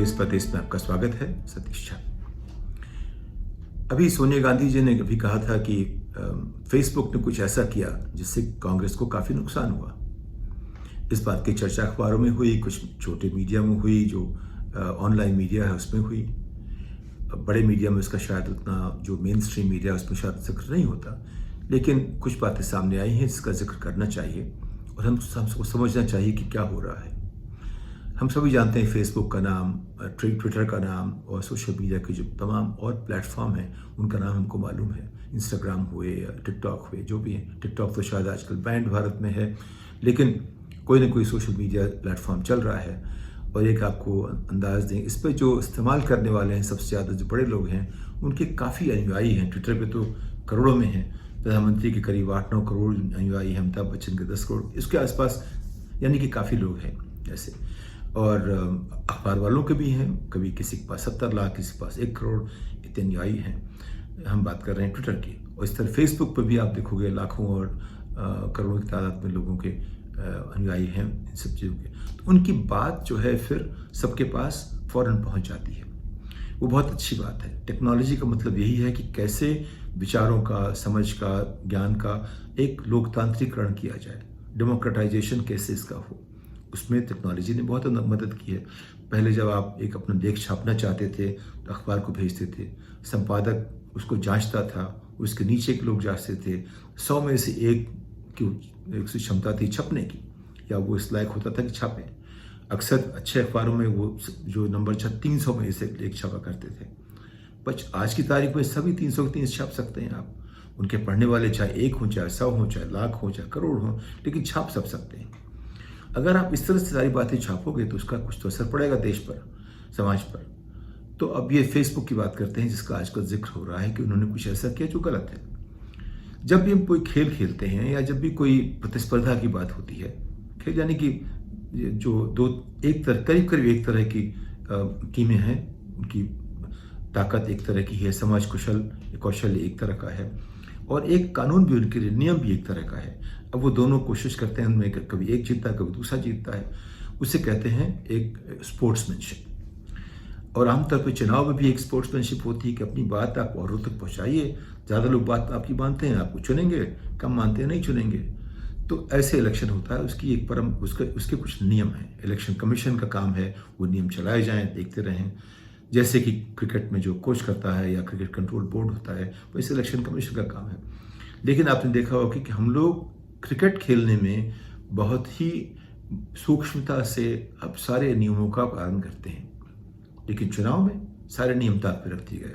देश परदेश में आपका स्वागत है। सतीश झा। अभी सोनिया गांधी जी ने भी कहा था कि फेसबुक ने कुछ ऐसा किया जिससे कांग्रेस को काफ़ी नुकसान हुआ। इस बात की चर्चा अखबारों में हुई, कुछ छोटे मीडिया में हुई, जो ऑनलाइन मीडिया है उसमें हुई। बड़े मीडिया में इसका शायद उतना, जो मेन स्ट्रीम मीडिया उसमें शायद जिक्र नहीं होता, लेकिन कुछ बातें सामने आई हैं जिसका जिक्र करना चाहिए और हम सबको समझना चाहिए कि क्या हो रहा है। हम सभी जानते हैं फेसबुक का नाम, ट्विटर का नाम और सोशल मीडिया के जो तमाम और प्लेटफॉर्म हैं उनका नाम हमको मालूम है। इंस्टाग्राम हुए या टिकटॉक हुए, जो भी है। टिकटॉक तो शायद आजकल बैंड भारत में है, लेकिन कोई ना कोई सोशल मीडिया प्लेटफॉर्म चल रहा है। और एक आपको अंदाज़ दें, इस पर जो इस्तेमाल करने वाले हैं सबसे ज़्यादा जो बड़े लोग हैं उनके काफ़ी अनुयायी हैं। ट्विटर पे तो करोड़ों में हैं। प्रधानमंत्री के करीब 8-9 करोड़ अनुयायी हैं, अमिताभ बच्चन के 10 करोड़, इसके आसपास, यानी कि काफ़ी लोग हैं ऐसे। और अखबार वालों के भी हैं, कभी किसी के पास 70 लाख, किसी के पास 1 करोड़, इतने अनुयायी हैं। हम बात कर रहे हैं ट्विटर की। और इस तरह फेसबुक पर भी आप देखोगे लाखों और करोड़ों की तादाद में लोगों के अनुयायी हैं इन सब चीज़ों के। तो उनकी बात जो है फिर सबके पास फ़ौरन पहुंच जाती है। वो बहुत अच्छी बात है। टेक्नोलॉजी का मतलब यही है कि कैसे विचारों का, समझ का, ज्ञान का एक लोकतांत्रिकरण किया जाए, डेमोक्रेटाइजेशन कैसे इसका हो, उसमें टेक्नोलॉजी ने बहुत मदद की है। पहले जब आप एक अपना लेख छापना चाहते थे तो अखबार को भेजते थे, संपादक उसको जांचता था, उसके नीचे के लोग जांचते थे, 100 में से एक की उसकी क्षमता थी छपने की, या वो इस लायक होता था कि छापे। अक्सर अच्छे अखबारों में वो जो नंबर 300 में से लेख छापा करते थे। बट आज की तारीख में सभी 300 के 300 छाप सकते हैं आप। उनके पढ़ने वाले चाहे 1 हों, चाहे 100 हों, चाहे लाख हों, चाहे करोड़ हों, लेकिन छाप सब सकते हैं। अगर आप इस तरह से सारी बातें छापोगे तो उसका कुछ तो असर पड़ेगा देश पर, समाज पर। तो अब ये फेसबुक की बात करते हैं, जिसका आजकल जिक्र हो रहा है कि उन्होंने कुछ ऐसा किया जो गलत है। जब भी हम कोई खेल खेलते हैं या जब भी कोई प्रतिस्पर्धा की बात होती है, खेल यानी कि जो करीब करीब एक तरह की टीमें हैं, उनकी ताकत एक तरह की है, समाज कौशल एक तरह का है, और एक कानून भी उनके लिए, नियम भी एक तरह का है। अब वो दोनों कोशिश करते हैं, उनमें कभी एक जीतता है, कभी दूसरा जीतता है। उसे कहते हैं एक स्पोर्ट्समैनशिप। और आमतौर पर चुनाव में भी एक स्पोर्ट्समैनशिप होती है कि अपनी बात आप औरों तक पहुंचाइए। ज़्यादा लोग बात आपकी मानते हैं, आपको चुनेंगे, कम मानते हैं, नहीं चुनेंगे। तो ऐसे इलेक्शन होता है, उसकी एक उसके कुछ नियम हैं। इलेक्शन कमीशन का काम है वो नियम चलाए जाएँ, देखते रहें। जैसे कि क्रिकेट में जो कोच करता है या क्रिकेट कंट्रोल बोर्ड होता है, वैसे इलेक्शन कमीशन का काम है। लेकिन आपने देखा होगा कि हम लोग क्रिकेट खेलने में बहुत ही सूक्ष्मता से अब सारे नियमों का पालन करते हैं, लेकिन चुनाव में सारे नियम ताक पे रख दिए गए।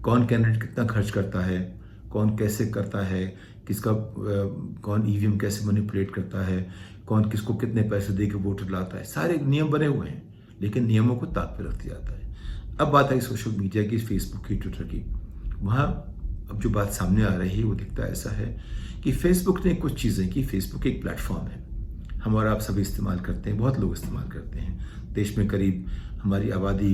कौन कैंडिडेट कितना खर्च करता है, कौन कैसे करता है, कौन ईवीएम कैसे मैनिपुलेट करता है, कौन किसको कितने पैसे दे के वोटर लाता है, सारे नियम बने हुए हैं, लेकिन नियमों को ताक पे रख दिया जाता है। अब बात आई सोशल मीडिया की, फेसबुक की, ट्विटर की। वहाँ अब जो बात सामने आ रही है वो दिखता ऐसा है कि फेसबुक ने कुछ चीज़ें की। फेसबुक एक प्लेटफॉर्म है, हम और आप सभी इस्तेमाल करते हैं, बहुत लोग इस्तेमाल करते हैं। देश में करीब हमारी आबादी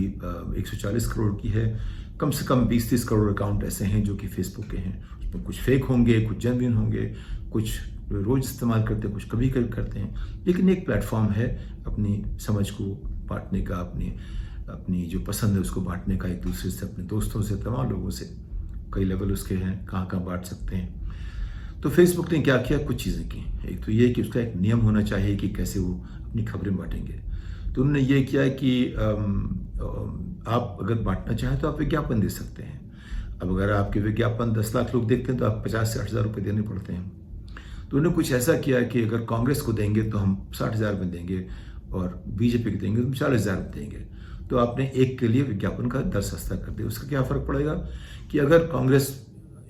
140 करोड़ की है। कम से कम 20-30 करोड़ अकाउंट ऐसे हैं जो कि फेसबुक के हैं। उसमें कुछ फेक होंगे, कुछ जेन्युइन होंगे, कुछ रोज़ इस्तेमाल करते हैं, कुछ कभी कभी करते हैं। लेकिन एक प्लेटफॉर्म है अपनी समझ को बांटने का, अपनी जो पसंद है उसको बांटने का, एक दूसरे से, अपने दोस्तों से, तमाम लोगों से। कई लेवल उसके हैं, कहाँ कहाँ बांट सकते हैं। तो फेसबुक ने क्या किया, कुछ चीज़ें की। एक तो ये कि उसका एक नियम होना चाहिए कि कैसे वो अपनी खबरें बांटेंगे। तो उन्होंने ये किया कि आप अगर बांटना चाहें तो आप विज्ञापन दे सकते हैं। अब अगर आपके विज्ञापन 10 लाख लोग देखते हैं तो आप 50 से 60,000 रुपये देने पड़ते हैं। तो उन्होंने कुछ ऐसा किया कि अगर कांग्रेस को देंगे तो हम 60,000 में देंगे, और बीजेपी को देंगे तो 40,000 में देंगे। तो आपने एक के लिए विज्ञापन का दर सस्ता कर दिया। उसका क्या फ़र्क पड़ेगा कि अगर कांग्रेस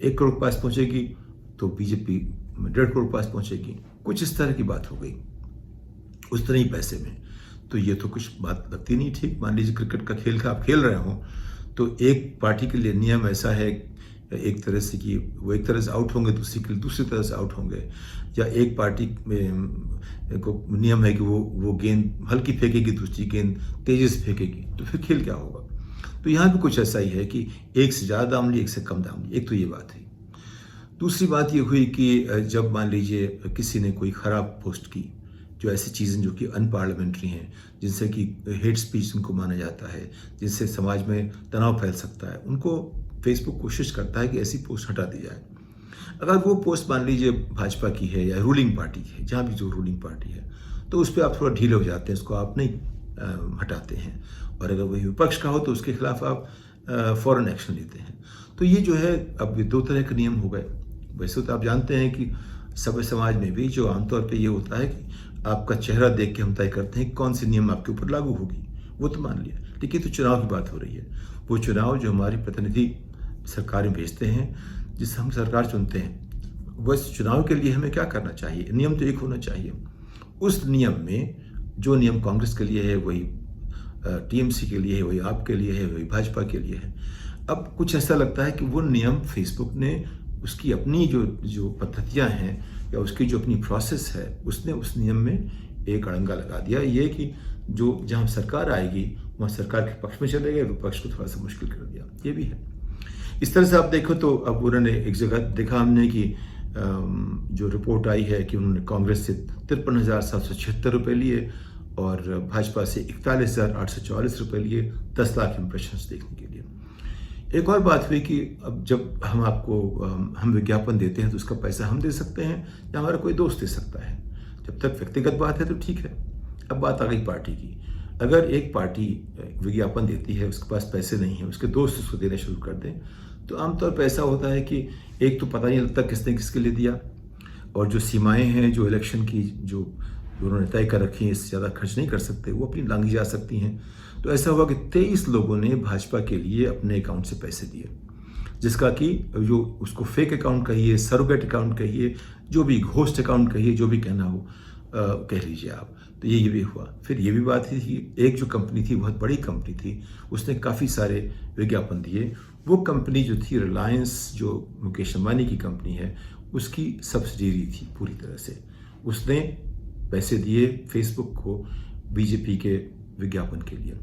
1 करोड़ के पास पहुँचेगी तो बीजेपी 1.5 करोड़ पास पहुँचेगी। कुछ इस तरह की बात हो गई, उस तरह ही पैसे में। तो ये तो कुछ बात लगती नहीं ठीक। मान लीजिए क्रिकेट का खेल आप खेल रहे हो, तो एक पार्टी के लिए नियम ऐसा है एक तरह से कि वो एक तरह से आउट होंगे, दूसरी तरह से आउट होंगे। या एक पार्टी में को नियम है कि वो गेंद हल्की फेंकेगी, दूसरी गेंद तेजी से फेंकेगी, तो फिर खेल क्या होगा। तो यहाँ भी कुछ ऐसा ही है कि एक से ज़्यादा दाम ली, एक से कम दाम ली। एक तो ये बात है। दूसरी बात ये हुई कि जब मान लीजिए किसी ने कोई ख़राब पोस्ट की, जो ऐसी चीज़ें जो कि अनपार्लियामेंट्री हैं, जिनसे कि हेट स्पीच उनको माना जाता है, जिनसे समाज में तनाव फैल सकता है, उनको फेसबुक कोशिश करता है कि ऐसी पोस्ट हटा दी जाए। अगर वो पोस्ट मान लीजिए भाजपा की है या रूलिंग पार्टी की है, जहाँ भी जो रूलिंग पार्टी है, तो उस पर आप थोड़ा ढीले हो जाते हैं, उसको आप नहीं हटाते हैं। और अगर वही विपक्ष का हो तो उसके खिलाफ आप फ़ौरन एक्शन लेते हैं। तो ये जो है अब दो तरह के नियम हो गए। वैसे तो आप जानते हैं कि सभ्य समाज में भी जो आमतौर पे ये होता है कि आपका चेहरा देख के हम तय करते हैं कि कौन सी नियम आपके ऊपर लागू होगी, वो तो मान लिया। लेकिन तो चुनाव की बात हो रही है, वो चुनाव जो हमारे प्रतिनिधि सरकार में भेजते हैं, जिससे हम सरकार चुनते हैं, वह चुनाव के लिए हमें क्या करना चाहिए? नियम तो एक होना चाहिए। उस नियम में जो नियम कांग्रेस के लिए है वही टीएमसी के लिए है, वही आपके लिए है, वही भाजपा के लिए है। अब कुछ ऐसा लगता है कि वो नियम फेसबुक ने उसकी अपनी जो पद्धतियाँ हैं या उसकी जो अपनी प्रोसेस है, उसने उस नियम में एक अड़ंगा लगा दिया। ये कि जो जहाँ सरकार आएगी वहाँ सरकार के पक्ष में चले गए, विपक्ष को थोड़ा सा मुश्किल कर दिया, ये भी है। इस तरह से आप देखो तो अब उन्होंने एक जगह देखा हमने कि जो रिपोर्ट आई है कि उन्होंने कांग्रेस से 53,776 रुपये लिए और भाजपा से 41,844 रुपये लिए 10 लाख इम्प्रेशंस देखने के लिए। एक और बात हुई कि अब जब हम विज्ञापन देते हैं तो उसका पैसा हम दे सकते हैं या हमारा कोई दोस्त दे सकता है। जब तक व्यक्तिगत बात है तो ठीक है। अब बात आ गई पार्टी की। अगर एक पार्टी विज्ञापन देती है, उसके पास पैसे नहीं है, उसके दोस्त उसको देना शुरू कर दें, तो आमतौर पर ऐसा होता है कि एक तो पता नहीं लगता किसने किसके लिए दिया, और जो सीमाएं हैं जो इलेक्शन की जो उन्होंने तय कर रखी हैं, इससे ज़्यादा खर्च नहीं कर सकते, वो अपनी लांघी जा सकती हैं। तो ऐसा हुआ कि 23 लोगों ने भाजपा के लिए अपने अकाउंट से पैसे दिए, जिसका कि जो उसको फेक अकाउंट कहिए, सरोगेट अकाउंट कहिए, जो भी घोस्ट अकाउंट कहिए, जो भी कहना हो कह लीजिए आप। तो ये भी हुआ। फिर ये भी बात थी कि एक जो कंपनी थी, बहुत बड़ी कंपनी थी, उसने काफ़ी सारे विज्ञापन दिए। वो कंपनी जो थी रिलायंस, जो मुकेश अंबानी की कंपनी है, उसकी सब्सिडियरी थी पूरी तरह से। उसने पैसे दिए फेसबुक को बीजेपी के विज्ञापन के लिए।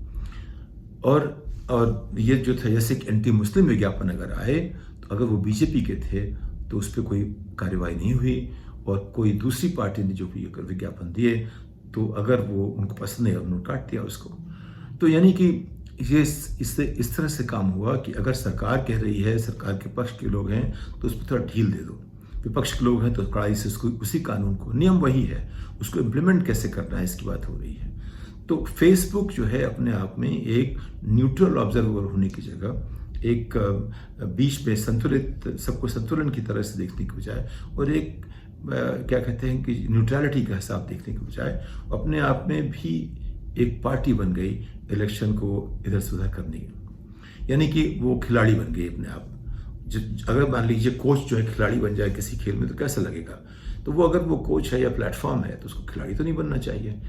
और ये जो था, जैसे कि एंटी मुस्लिम विज्ञापन अगर आए, तो अगर वो बीजेपी के थे तो उस पर कोई कार्रवाई नहीं हुई, और कोई दूसरी पार्टी ने जो भी अगर विज्ञापन दिए तो अगर वो उनको पसंद नहीं, उन्होंने काट दिया उसको। तो यानी कि ये इससे इस तरह से काम हुआ कि अगर सरकार कह रही है, सरकार के पक्ष के लोग हैं, तो उस पर थोड़ा ढील दे दो। विपक्ष के लोग हैं तो कड़ाई से उसको, उसी कानून को, नियम वही है, उसको इम्प्लीमेंट कैसे करना है इसकी बात हो रही है। तो फेसबुक जो है अपने आप में एक न्यूट्रल ऑब्जर्वर होने की जगह एक बीच में संतुलित, सबको संतुलन की तरह से देखने के बजाय, और एक क्या कहते हैं कि न्यूट्रलिटी का हिसाब देखने के बजाय अपने आप में भी एक पार्टी बन गई इलेक्शन को इधर से उधर करने की। यानी कि वो खिलाड़ी बन गई अपने आप। अगर मान लीजिए कोच जो है खिलाड़ी बन जाए किसी खेल में तो कैसा लगेगा? तो वो अगर वो कोच है या प्लेटफॉर्म है तो उसको खिलाड़ी तो नहीं बनना चाहिए।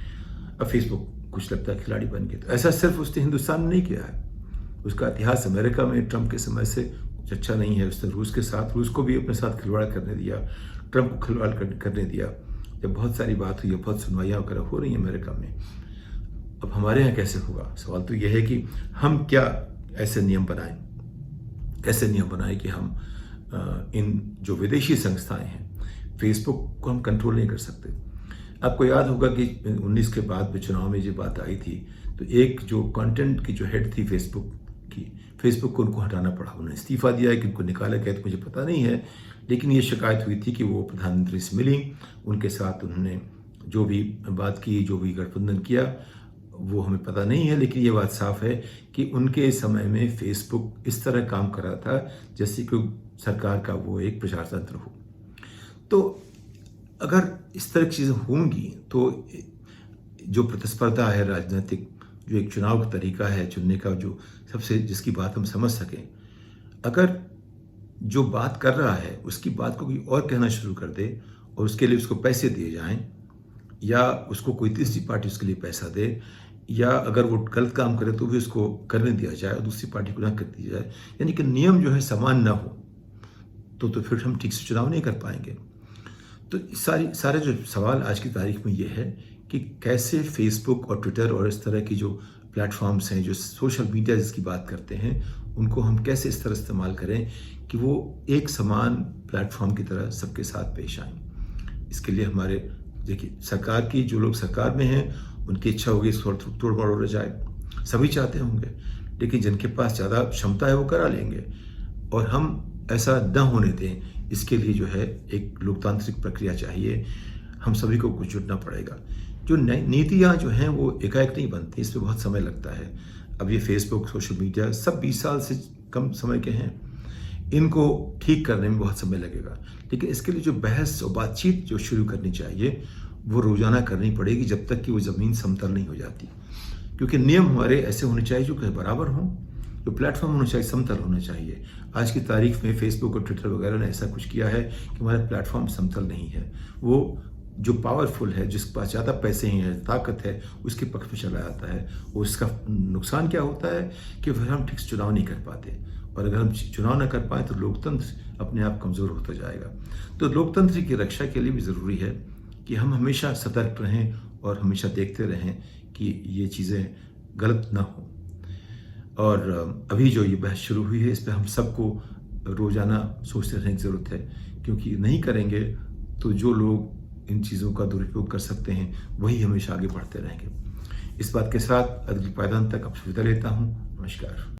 अब फेसबुक कुछ लगता है खिलाड़ी बन गया। तो ऐसा सिर्फ उसने हिंदुस्तान में नहीं किया है, उसका इतिहास अमेरिका में ट्रंप के समय से अच्छा नहीं है। उसने रूस को भी अपने साथ खिलवाड़ करने दिया, ट्रंप को खिलवाड़ करने दिया। जब बहुत सारी बात हुई है, बहुत सुनवाइयाँ वगैरह हो रही हैं अमेरिका में। अब हमारे यहाँ कैसे होगा? सवाल तो यह है कि हम क्या ऐसे नियम बनाएं, कैसे नियम बनाएं कि हम इन जो विदेशी संस्थाएं हैं, फेसबुक को हम कंट्रोल नहीं कर सकते। आपको याद होगा कि 19 के बाद में चुनाव में जो बात आई थी, तो एक जो कंटेंट की जो हेड थी फेसबुक को उनको हटाना पड़ा। उन्होंने इस्तीफा दिया है कि उनको निकाला गया तो मुझे पता नहीं है, लेकिन ये शिकायत हुई थी कि वो प्रधानमंत्री से मिली, उनके साथ उन्होंने जो भी बात की, जो भी गठबंधन किया, वो हमें पता नहीं है। लेकिन ये बात साफ है कि उनके समय में फेसबुक इस तरह काम कर रहा था जैसे कि सरकार का वो एक प्रचार तंत्र हो। तो अगर इस तरह की चीज़ें होंगी तो जो प्रतिस्पर्धा है राजनीतिक, जो एक चुनाव का तरीका है चुनने का, जो सबसे जिसकी बात हम समझ सकें, अगर जो बात कर रहा है उसकी बात को कोई और कहना शुरू कर दे और उसके लिए उसको पैसे दिए जाएं, या उसको कोई तीसरी पार्टी उसके लिए पैसा दे, या अगर वो गलत काम करे तो भी उसको करने दिया जाए और दूसरी पार्टी को ना कर दी जाए, यानी कि नियम जो है समान ना हो, तो फिर हम ठीक से चुनाव नहीं कर पाएंगे। तो सारे जो सवाल आज की तारीख में ये है कि कैसे फेसबुक और ट्विटर और इस तरह की जो प्लेटफॉर्म्स हैं, जो सोशल मीडिया जिसकी बात करते हैं, उनको हम कैसे इस तरह इस्तेमाल करें कि वो एक समान प्लेटफॉर्म की तरह सबके साथ पेश आएँ। इसके लिए हमारे देखिए, सरकार की जो लोग सरकार में हैं, उनकी इच्छा होगी तोड़-मोड़ हो जाए, सभी चाहते होंगे, लेकिन जिनके पास ज़्यादा क्षमता है वो करा लेंगे और हम ऐसा न होने दें, इसके लिए जो है एक लोकतांत्रिक प्रक्रिया चाहिए, हम सभी को कुछ जुटना पड़ेगा। जो नीतियाँ जो हैं वो एकाएक नहीं बनती, इसमें बहुत समय लगता है। अब ये फेसबुक, सोशल मीडिया सब 20 साल से कम समय के हैं, इनको ठीक करने में बहुत समय लगेगा। लेकिन इसके लिए जो बहस और बातचीत जो शुरू करनी चाहिए, वो रोज़ाना करनी पड़ेगी जब तक कि वो ज़मीन समतल नहीं हो जाती। क्योंकि नियम हमारे ऐसे होने चाहिए जो कि बराबर हों, जो प्लेटफ़ॉर्म होना चाहिए समतल होना चाहिए। आज की तारीख में फेसबुक और ट्विटर वगैरह ने ऐसा कुछ किया है कि हमारा प्लेटफ़ॉर्म समतल नहीं है। वो जो पावरफुल है, जिसके पास ज़्यादा पैसे हैं, ताकत है, उसके पक्ष में चला जाता है। और उसका नुकसान क्या होता है कि फिर हम ठीक से चुनाव नहीं कर पाते और अगर हम चुनाव न कर पाएँ तो लोकतंत्र अपने आप कमज़ोर होता जाएगा। तो लोकतंत्र की रक्षा के लिए भी ज़रूरी है कि हम हमेशा सतर्क रहें और हमेशा देखते रहें कि ये चीज़ें गलत ना हों। और अभी जो ये बहस शुरू हुई है, इस पे हम सबको रोज़ाना सोचते रहने की ज़रूरत है, क्योंकि नहीं करेंगे तो जो लोग इन चीज़ों का दुरुपयोग कर सकते हैं, वही हमेशा आगे बढ़ते रहेंगे। इस बात के साथ अगले पायदान तक आपसे विदा लेता हूँ। नमस्कार।